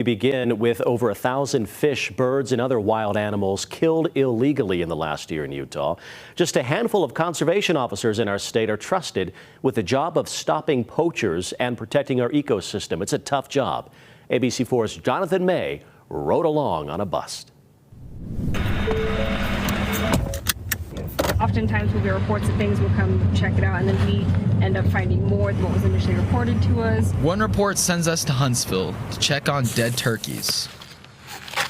We begin with over 1,000 fish, birds, and other wild animals killed illegally in the last year in Utah. Just a handful of conservation officers in our state are trusted with the job of stopping poachers and protecting our ecosystem. It's a tough job. ABC4's Jonathan May rode along on a bus. Oftentimes we'll get reports of things, we'll come check it out, and then we end up finding more than what was initially reported to us. One report sends us to Huntsville to check on dead turkeys.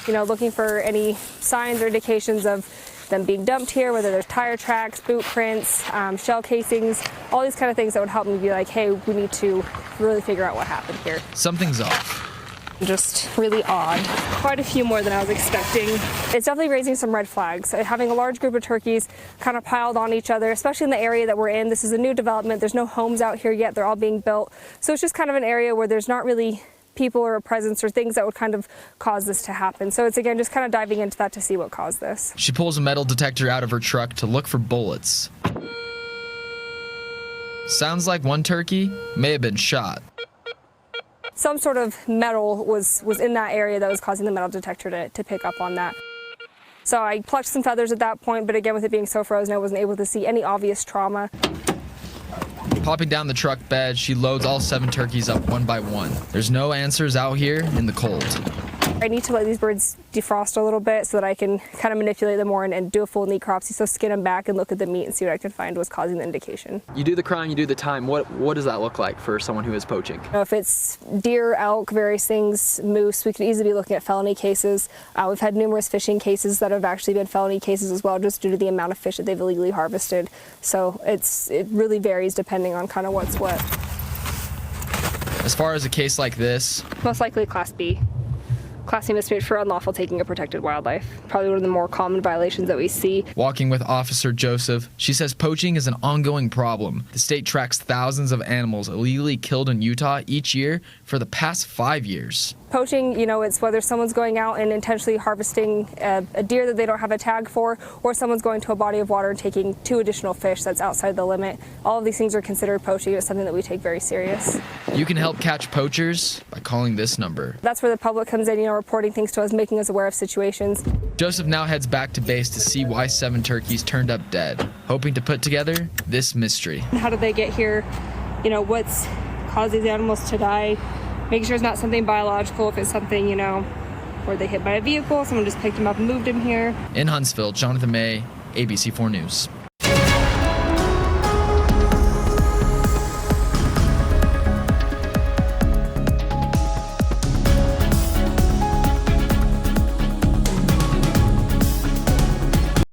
Looking for any signs or indications of them being dumped here, whether there's tire tracks, boot prints, shell casings, all these kind of things that would help me be like, hey, we need to really figure out what happened here. Something's off. Just really odd. Quite a few more than I was expecting. It's definitely raising some red flags. Having a large group of turkeys kind of piled on each other, especially in the area that we're in. This is a new development. There's no homes out here yet. They're all being built. So it's just kind of an area where there's not really people or a presence or things that would kind of cause this to happen. So it's, again, just kind of diving into that to see what caused this. She pulls a metal detector out of her truck to look for bullets. Sounds like one turkey may have been shot. Some sort of metal was in that area that was causing the metal detector to pick up on that. So I plucked some feathers at that point, but again, with it being so frozen, I wasn't able to see any obvious trauma. Popping down the truck bed, she loads all 7 turkeys up one by one. There's no answers out here in the cold. I need to let these birds defrost a little bit so that I can kind of manipulate them more and do a full necropsy, so skin them back and look at the meat and see what I can find was causing the indication. You do the crime, you do the time. What does that look like for someone who is poaching? If it's deer, elk, various things, moose, we could easily be looking at felony cases. We've had numerous fishing cases that have actually been felony cases as well, just due to the amount of fish that they've illegally harvested. So it really varies depending on kind of what's what. As far as a case like this, Most likely Class B. Class C misdemeanor for unlawful taking of protected wildlife. Probably one of the more common violations that we see. walking with Officer Joseph, she says poaching is an ongoing problem. The state tracks thousands of animals illegally killed in Utah each year for the past 5 years. Poaching, it's whether someone's going out and intentionally harvesting a deer that they don't have a tag for, or someone's going to a body of water and taking 2 additional fish that's outside the limit. All of these things are considered poaching. It's something that we take very serious. You can help catch poachers by calling this number. That's where the public comes in, reporting things to us, making us aware of situations. Joseph now heads back to base to see why 7 turkeys turned up dead, hoping to put together this mystery. How did they get here? What's caused these animals to die? Making sure it's not something biological. If it's something, where they hit by a vehicle, someone just picked them up and moved them here. In Huntsville, Jonathan May, ABC4 News.